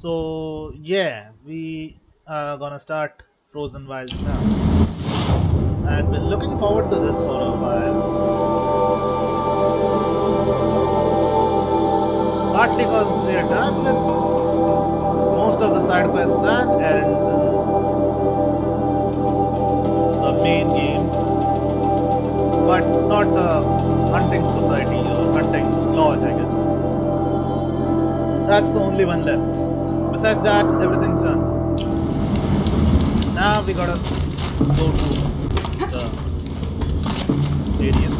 So yeah, we are gonna start Frozen Wilds now. I've been looking forward to this for a while, partly because we are done with most of the side quests and errands in the main game, but not the hunting society or hunting lodge, I guess. That's the only one left. Besides that, everything's done. Now we gotta go to the stadium.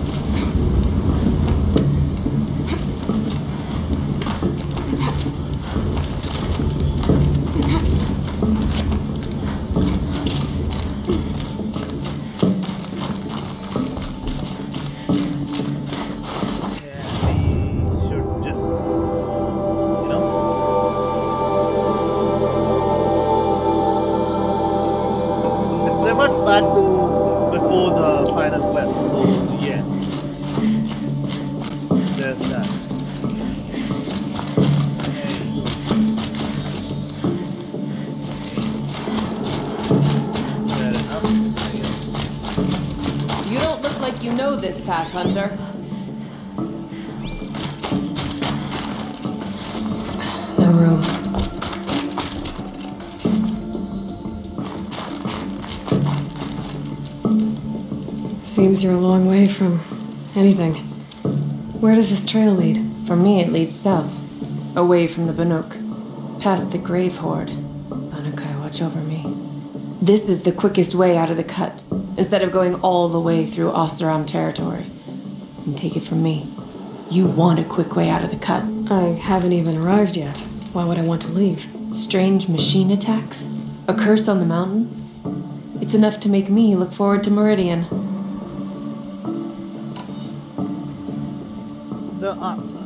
Back to before the final quest, so yeah, there's that. Fair enough, I guess. You don't look like you know this path, Hunter. No room. Seems you're a long way from anything. Where does this trail lead? For me, it leads south, away from the Banuk, past the Grave Horde. Banuk, watch over me. This is the quickest way out of the cut, instead of going all the way through Oseram territory. And take it from me, you want a quick way out of the cut. I haven't even arrived yet. Why would I want to leave? Strange machine attacks? A curse on the mountain? It's enough to make me look forward to Meridian.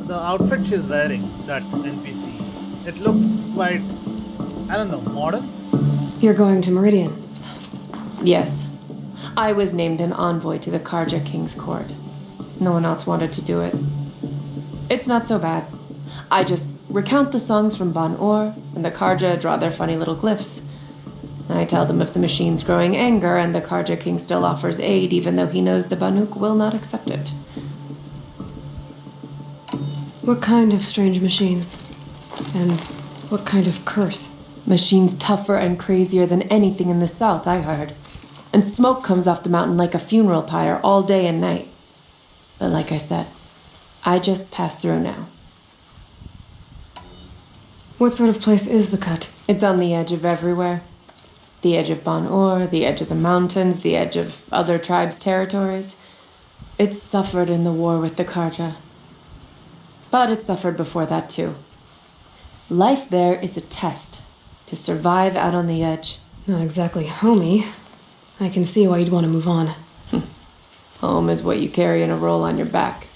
The outfit she's wearing, that NPC, it looks quite, I don't know, modern? You're going to Meridian? Yes. I was named an envoy to the Karja King's court. No one else wanted to do it. It's not so bad. I just recount the songs from Banuk, and the Karja draw their funny little glyphs. I tell them of the machine's growing anger, and the Karja King still offers aid even though he knows the Banuk will not accept it. What kind of strange machines? And what kind of curse? Machines tougher and crazier than anything in the south, I heard. And smoke comes off the mountain like a funeral pyre all day and night. But like I said, I just pass through now. What sort of place is the cut? It's on the edge of everywhere. The edge of Banuk, the edge of the mountains, the edge of other tribes' territories. It's suffered in the war with the Karja. But it suffered before that too. Life there is a test to survive out on the edge. Not exactly homey. I can see why you'd want to move on. Home is what you carry in a roll on your back.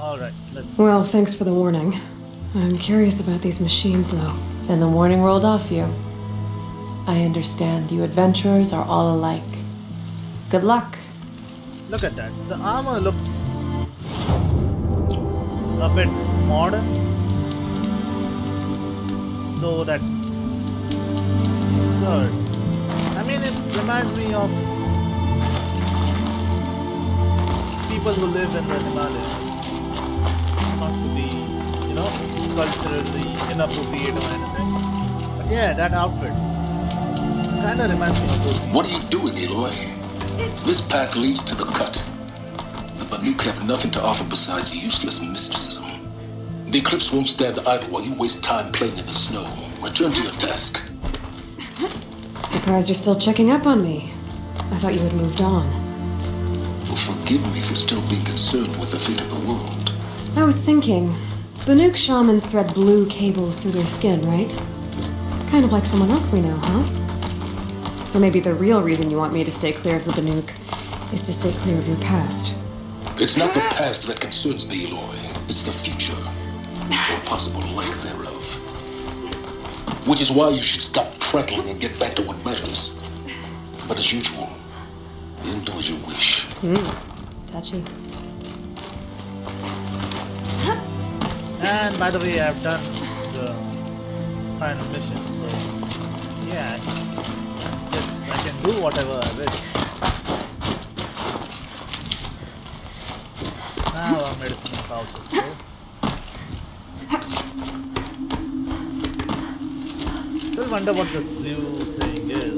Alright, let's... Well, thanks for the warning. I'm curious about these machines, though. And the warning rolled off you. I understand you adventurers are all alike. Good luck. Look at that. The armor looks a bit modern, though that skirt, I mean, it reminds me of people who live in the Himalayas. Not to be, culturally inappropriate or anything, but yeah, that outfit kind of reminds me of those people. What are you doing, Aloy? This path leads to the cut. The Banuk have nothing to offer besides useless mysticism. The Eclipse won't stand idle while you waste time playing in the snow. Return to your task. Surprised you're still checking up on me. I thought you had moved on. Well, forgive me for still being concerned with the fate of the world. I was thinking, Banuk shamans thread blue cables through their skin, right? Kind of like someone else we know, huh? So maybe the real reason you want me to stay clear of the Banuk is to stay clear of your past. It's not the past that concerns me, Aloy. It's the future, or possible lack thereof. Which is why you should stop prattling and get back to what matters. But as usual, you'll do as you wish. Touchy. And by the way, I've done the final mission, so yeah, yes, I can do whatever I wish. Now our medicine pouches go. Still wonder what this blue thing is.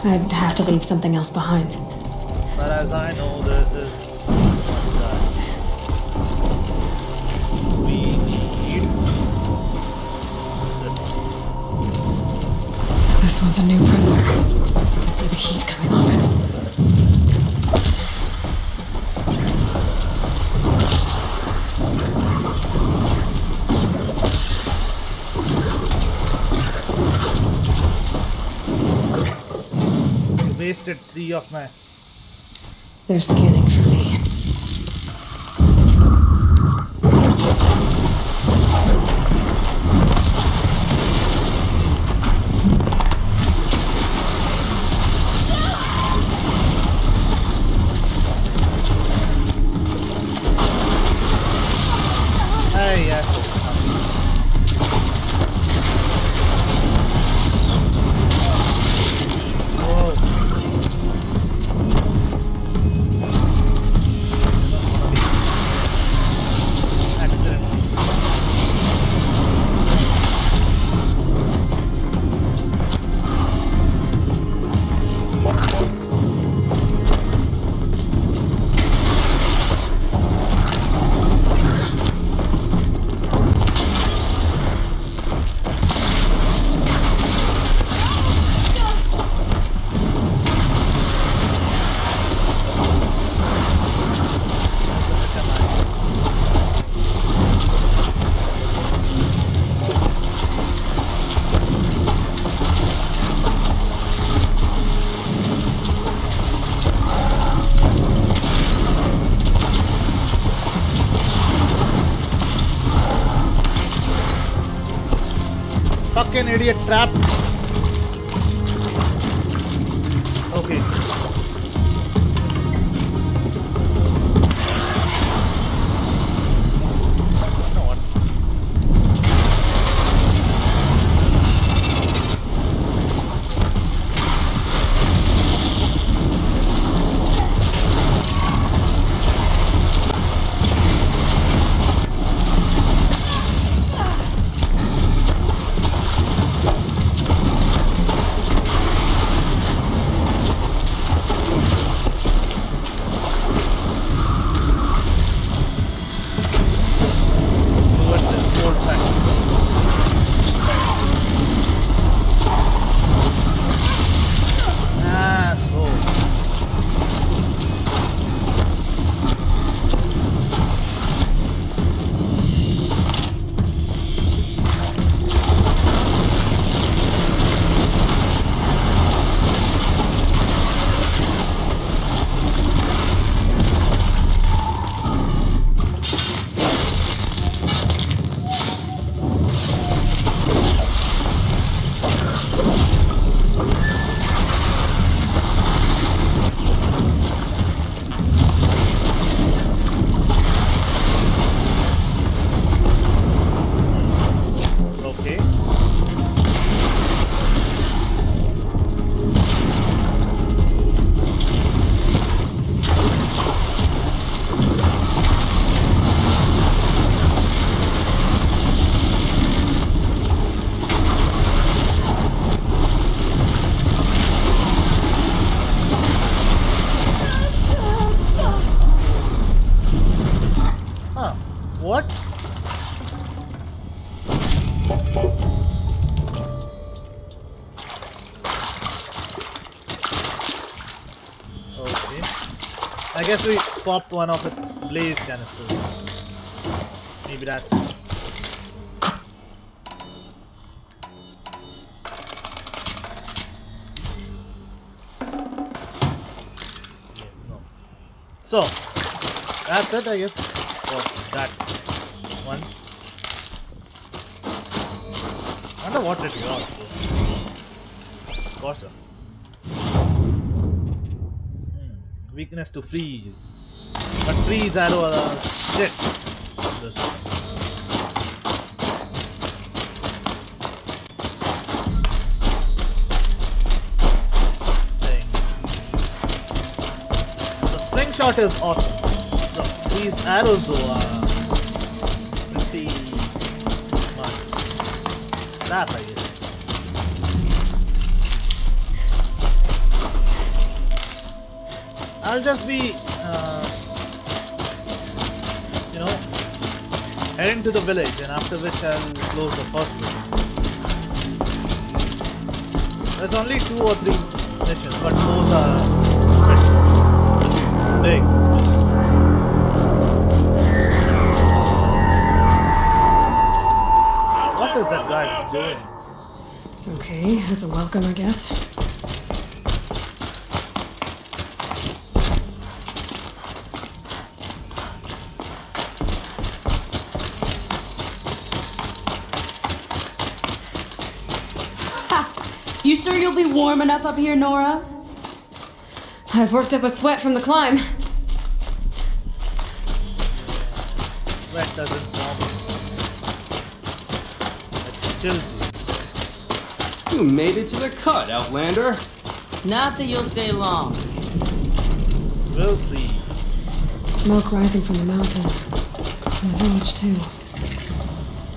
I'd have to leave something else behind. But as I know, there is one that we need. This one's a new predator. I see the heat coming off it. Wasted 3 of my. They're scanning for me. Hey, yeah. Fucking idiot trap. Okay. You know what? What? Okay. I guess we popped one of its blaze canisters. Maybe that's it. Yeah, no. So, that's it, I guess. For that one. I wonder what it was. Gotcha. Weakness to freeze. But freeze arrow are shit. This thing. The slingshot is awesome. These arrows though are pretty much crap, I guess. I'll just be, heading to the village, and after which I'll close the first one. There's only 2 or 3 missions, but those are big missions. What is that guy doing? Okay, that's a welcome, I guess. You sure you'll be warm enough up here, Nora? I've worked up a sweat from the climb. Sweat doesn't warm you. It chills you. You made it to the cut, Outlander. Not that you'll stay long. We'll see. Smoke rising from the mountain. From the village, too.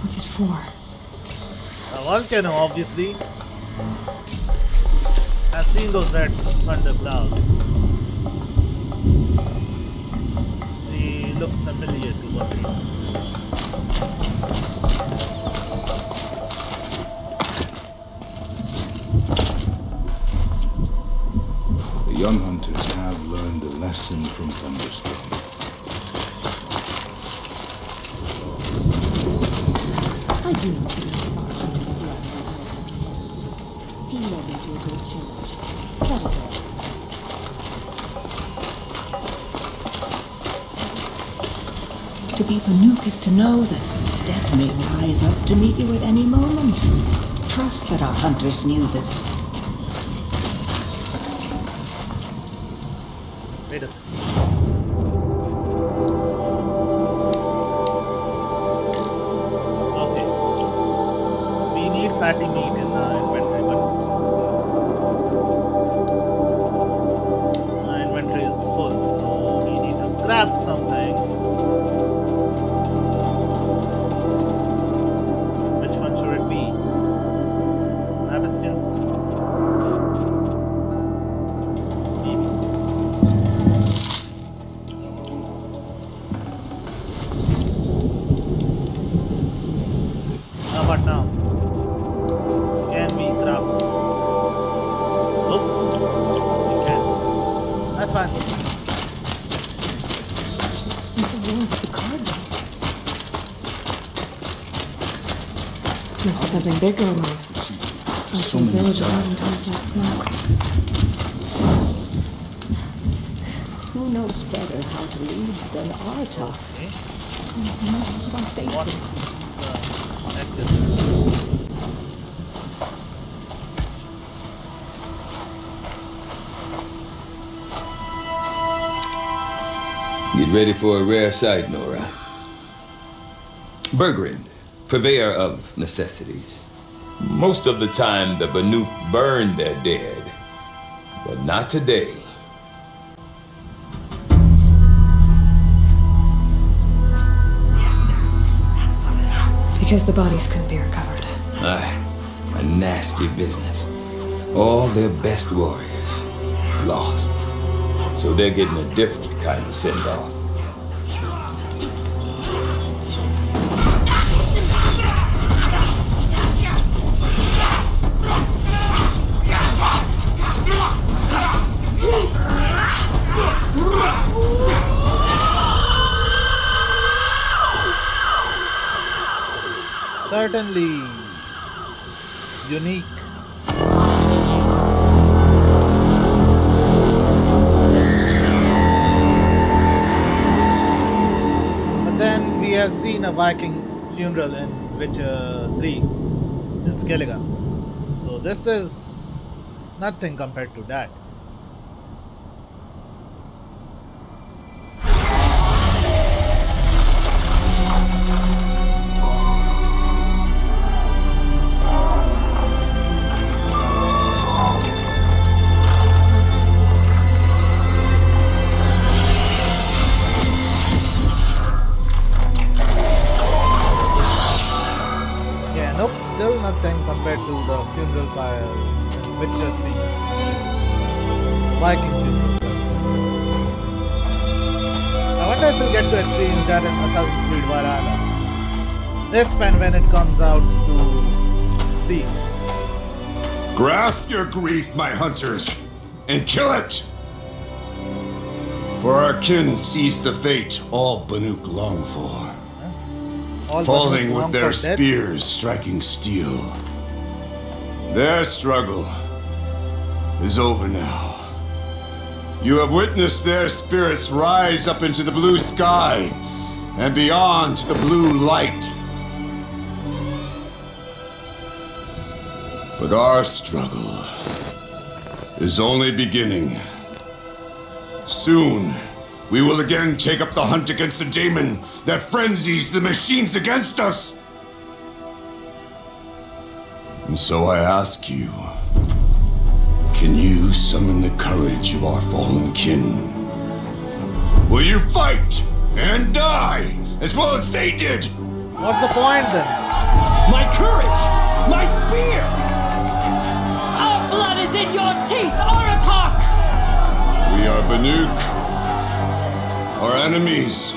What's it for? A volcano, obviously. I've seen those red thunder clouds. They look familiar to volcanoes. The young hunters have learned a lesson from Thunderstorm. I do not believe he led me to a great change. That is all. To be Banuk is to know that death may rise up to meet you at any moment. Trust that our hunters knew this. Wait a second. Okay. We need fatty meat in the inventory, but our inventory is full, so we need to scrap something. Which one should it be? Rabbit skin? Maybe. How about now? Can we craft? Oh, we can. That's fine. Something wrong with the card. Must be something big going on. Most of the village is hiding towards that smoke. Who knows better how to lead than Arta? Okay. We must put our faith What? in him. Next is Get ready for a rare sight, Nora. Bergrind, purveyor of necessities. Most of the time, the Banuk burn their dead, but not today. Because the bodies couldn't be recovered. Aye, a nasty business. All their best warriors lost. So they're getting a different kind of send-off. certainly unique. But then we have seen a Viking funeral in Witcher 3 in Skellige. So this is nothing compared to that. Nope, still nothing compared to the funeral pyres in Witcher 3. The Viking funeral pyre. I wonder if we'll get to experience that in Assassin's Creed Valhalla. If and when it comes out to Steam. Grasp your grief, my hunters, and kill it! For our kin sees the fate all Banuk long for. All Falling Banuk with long their for death? spears striking steel. Their struggle is over now. You have witnessed their spirits rise up into the blue sky and beyond to the blue light. But our struggle is only beginning. Soon, we will again take up the hunt against the Daemon that frenzies the machines against us. And so I ask you, can you summon the courage of our fallen kin? Will you fight and die as well as they did? What's the point then? My courage! My spear! Our blood is in your teeth, Aratak! We are Banuk. Our enemies.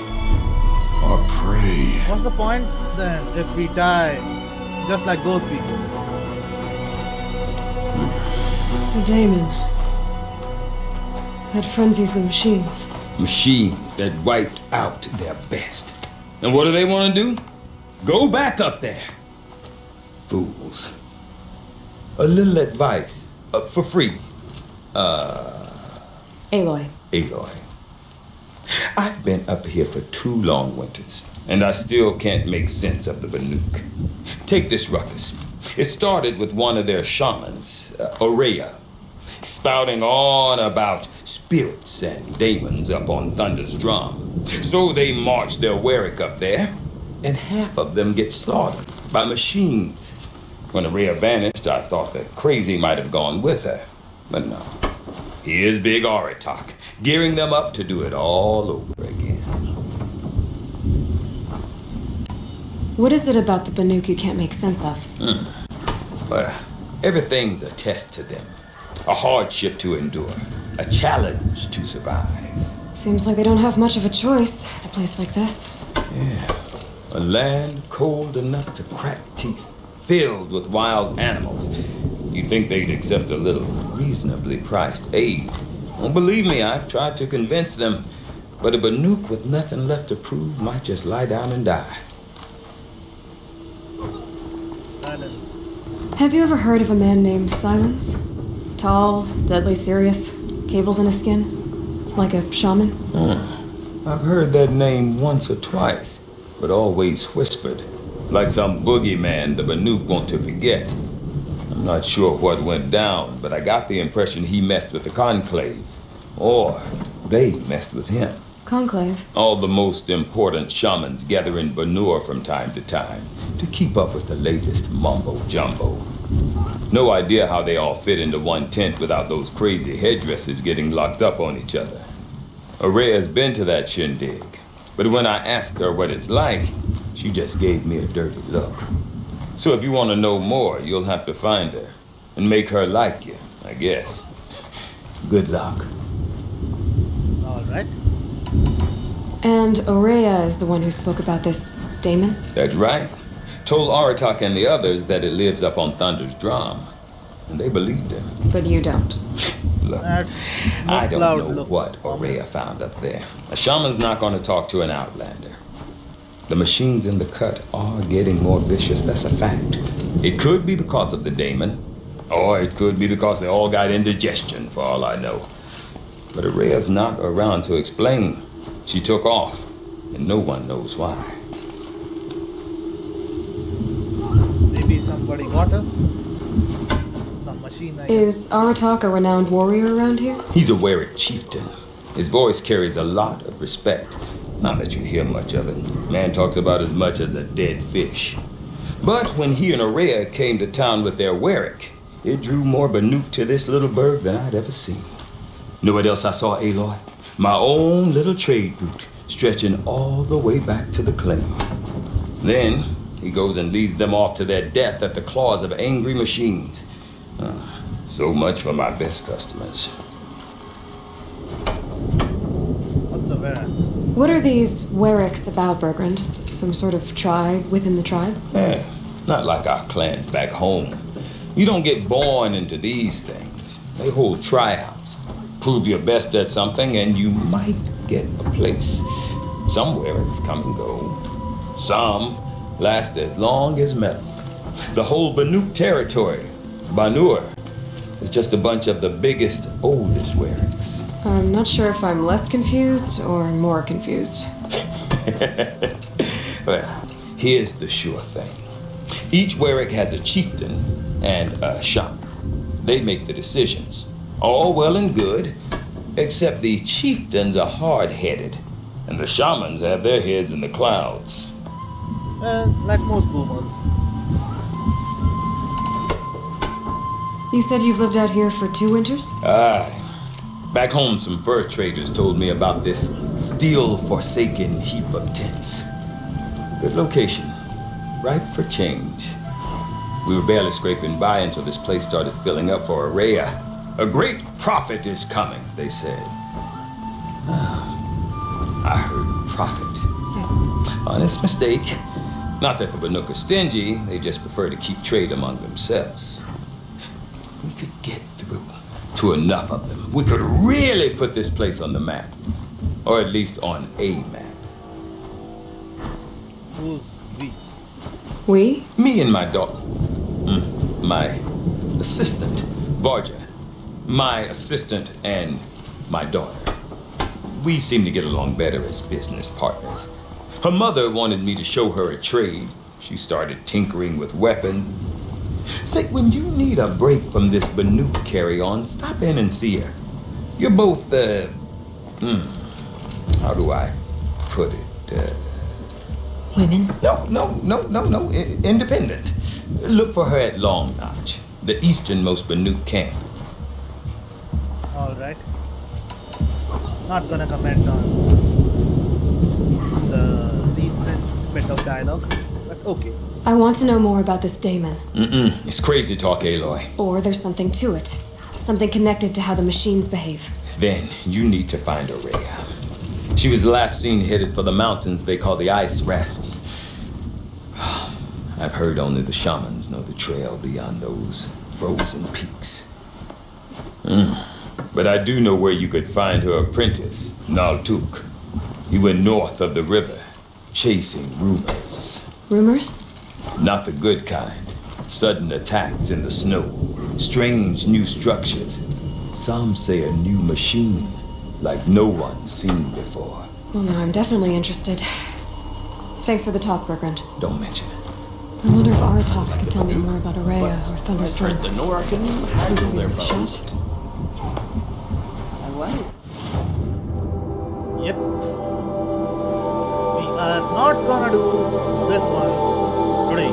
Our prey. What's the point then if we die just like those people? The Daemon. That frenzies the machines. Machines that wiped out their best. And what do they want to do? Go back up there. Fools. A little advice. For free. Aloy. Aloy. I've been up here for 2 long winters, and I still can't make sense of the Banuk. Take this ruckus. It started with one of their shamans, Aurea, spouting on about spirits and demons up on Thunder's drum. So they marched their Warwick up there, and half of them get slaughtered by machines. When Aurea vanished, I thought that Crazy might have gone with her, but no. Here's Big Aratak, gearing them up to do it all over again. What is it about the Banuk you can't make sense of? Well, everything's a test to them. A hardship to endure. A challenge to survive. Seems like they don't have much of a choice in a place like this. Yeah. A land cold enough to crack teeth, filled with wild animals. You'd think they'd accept a little reasonably priced aid. Well, believe me, I've tried to convince them, but a Banuk with nothing left to prove might just lie down and die. Silence. Have you ever heard of a man named Silence? Tall, deadly serious, cables in his skin, like a shaman? I've heard that name once or twice, but always whispered, like some boogeyman the Banuk want to forget. I'm not sure what went down, but I got the impression he messed with the Conclave, or they messed with him. Conclave? All the most important shamans gather in Banur from time to time to keep up with the latest mumbo-jumbo. No idea how they all fit into one tent without those crazy headdresses getting locked up on each other. Aurea's been to that shindig, but when I asked her what it's like, she just gave me a dirty look. So if you want to know more, you'll have to find her and make her like you, I guess. Good luck. All right. And Aurea is the one who spoke about this Daemon? That's right. Told Aratak and the others that it lives up on Thunder's drum. And they believed him. But you don't. Look, That's I don't loud know looks. what Aurea found up there. A shaman's not going to talk to an outlander. The machines in the cut are getting more vicious, that's a fact. It could be because of the Daemon, or it could be because they all got indigestion, for all I know. But Aurea's not around to explain. She took off, and no one knows why. Maybe somebody got her? Some machine, I guess. Is Aratak a renowned warrior around here? He's a Warwick chieftain. His voice carries a lot of respect. Not that you hear much of it. Man talks about as much as a dead fish. But when he and Aurea came to town with their Warwick, it drew more Banuk to this little burg than I'd ever seen. Know what else I saw, Aloy? My own little trade route, stretching all the way back to the claim. Then he goes and leads them off to their death at the claws of angry machines. So much for my best customers. What's a Werek? What are these Wereks about, Bergrand? Some sort of tribe within the tribe? Not like our clans back home. You don't get born into these things. They hold tryouts. Prove your best at something and you might get a place. Some Wereks come and go. Some last as long as metal. The whole Banuk territory, Banur, is just a bunch of the biggest, oldest Wereks. I'm not sure if I'm less confused or more confused. Well, here's the sure thing. Each Werek has a chieftain and a shaman. They make the decisions. All well and good, except the chieftains are hard-headed, and the shamans have their heads in the clouds. Like most boomers. You said you've lived out here for 2 winters? Aye. Back home, some fur traders told me about this steel-forsaken heap of tents. Good location. Ripe for change. We were barely scraping by until this place started filling up for Araya. A great prophet is coming, they said. I heard prophet. Honest mistake. Not that the Banuk are stingy, they just prefer to keep trade among themselves. We could get through to enough of them. We could really put this place on the map. Or at least on a map. Who's we? We? Me and my daughter. My assistant, Varja. My assistant and my daughter. We seem to get along better as business partners. Her mother wanted me to show her a trade. She started tinkering with weapons. Say, when you need a break from this Banuk carry-on, stop in and see her. You're both, how do I put it? Women? No. Independent. Look for her at Long Notch, the easternmost Banuk camp. All right. Not gonna comment on the recent bit of dialogue, but okay. I want to know more about this Daemon. It's crazy talk, Aloy. Or there's something to it. Something connected to how the machines behave. Then you need to find Araya. She was last seen headed for the mountains they call the Ice Rafts. I've heard only the shamans know the trail beyond those frozen peaks. But I do know where you could find her apprentice, Naltuk. He went north of the river, chasing rumors. Rumors? Not the good kind. Sudden attacks in the snow, strange new structures. Some say a new machine, like no one's seen before. Well, now I'm definitely interested. Thanks for the talk, Bergrand. Don't mention it. I wonder if Aratok could tell me more about Araya or Thunderstorm. The Nora can handle their foes. Yep. We are not gonna do this one today.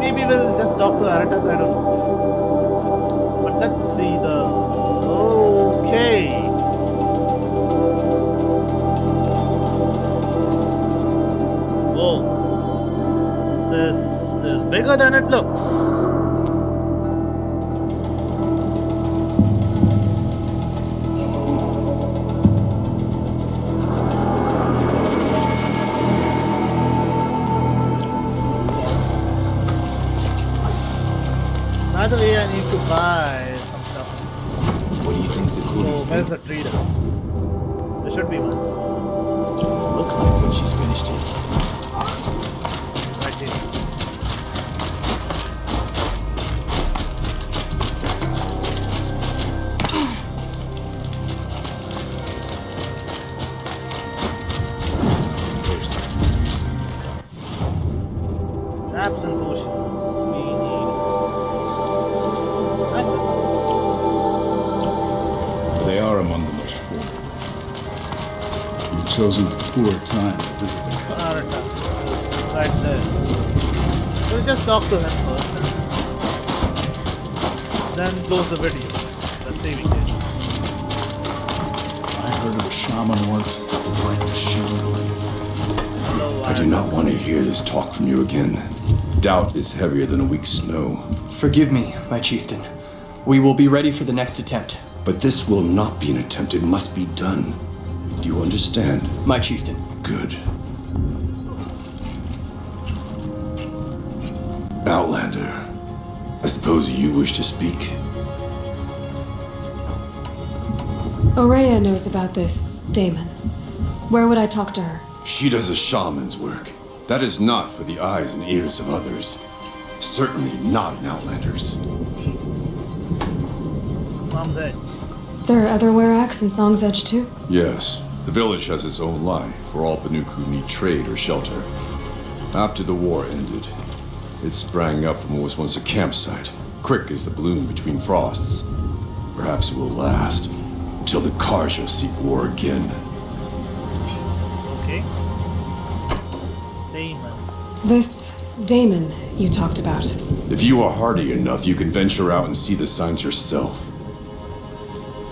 Maybe we'll just talk to Aratak, I don't know. But let's see the... Okay. Whoa. This is bigger than it looks. By the way, I need to buy some stuff. What do you think's the So, coolest where's thing? the traders? There should be one. Look like when she's finished it. Right here. Traps and potions. We need. That's it. They are among the most poor. You've chosen a poor time to visit them. Aratak. Right there. We'll just talk to him first. Then close the video. That's saving it. I heard of a shaman once who liked to shower. Hello. so I do not want to hear this talk from you again. Doubt is heavier than a week's snow. Forgive me, my chieftain. We will be ready for the next attempt. But this will not be an attempt. It must be done. Do you understand? My chieftain. Good. Outlander, I suppose you wish to speak? Aurea knows about this Daemon. Where would I talk to her? She does a shaman's work. That is not for the eyes and ears of others. Certainly not an Outlander's. Song's Edge. There are other Weraks in Song's Edge too? Yes, the village has its own life for all Banuk who need trade or shelter. After the war ended, it sprang up from what was once a campsite, quick as the bloom between frosts. Perhaps it will last until the Karja seek war again. Okay. Daemon. This Daemon you talked about. If you are hardy enough, you can venture out and see the signs yourself.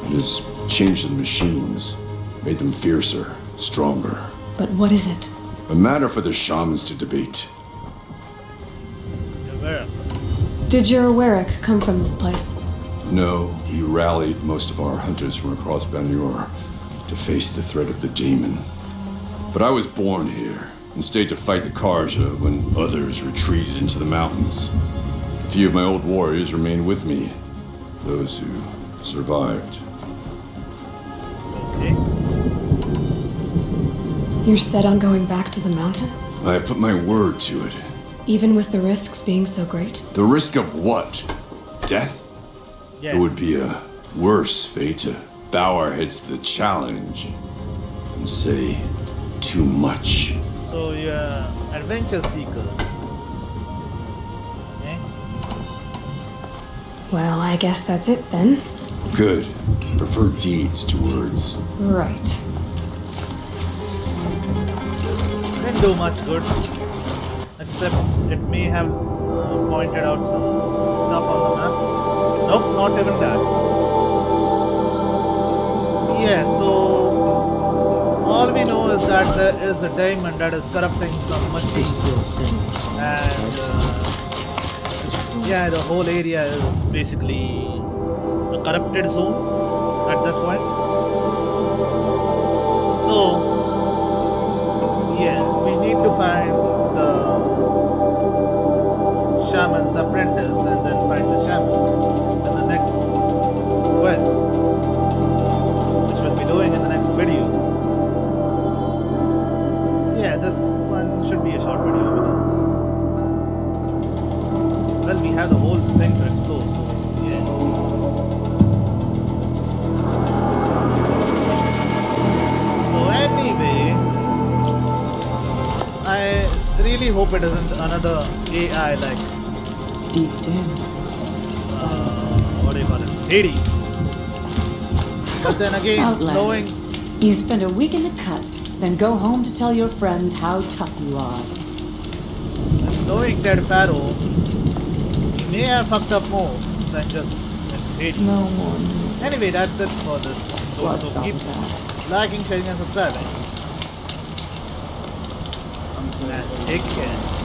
It has changed the machines, made them fiercer, stronger. But what is it? A matter for the shamans to debate. Where? Did your Werak come from this place? No, he rallied most of our hunters from across Banuk to face the threat of the Daemon. But I was born here and stayed to fight the Karja when others retreated into the mountains. A few of my old warriors remained with me, those who survived. Okay. You're set on going back to the mountain? I have put my word to it. Even with the risks being so great? The risk of what? Death? Yeah. It would be a worse fate to bow our heads to the challenge and say too much. So you're adventure seekers. Okay. Well, I guess that's it then. Good. Prefer deeds to words. Right. Didn't do much good. Except it may have pointed out some stuff on the map. Nope, not even that. Yeah, so all we know is that there is a Daemon that is corrupting some machines. And yeah, the whole area is basically a corrupted zone at this point. So yeah, we need to find the shaman's apprentice and then find the shaman in the next quest, which we'll be doing in the next video. Yeah, this one should be a short video because, well, we have the whole thing to explore, so yeah. So anyway, I really hope it isn't another AI like what do you call it? Hades. But then again, Outlanders. knowing You spend a week in the cut, then go home to tell your friends how tough you are. Ted Faro, he may have fucked up more than just Hades. No more news. Anyway, that's it for this episode. What's So all keep that? liking, sharing, and subscribing. And take care.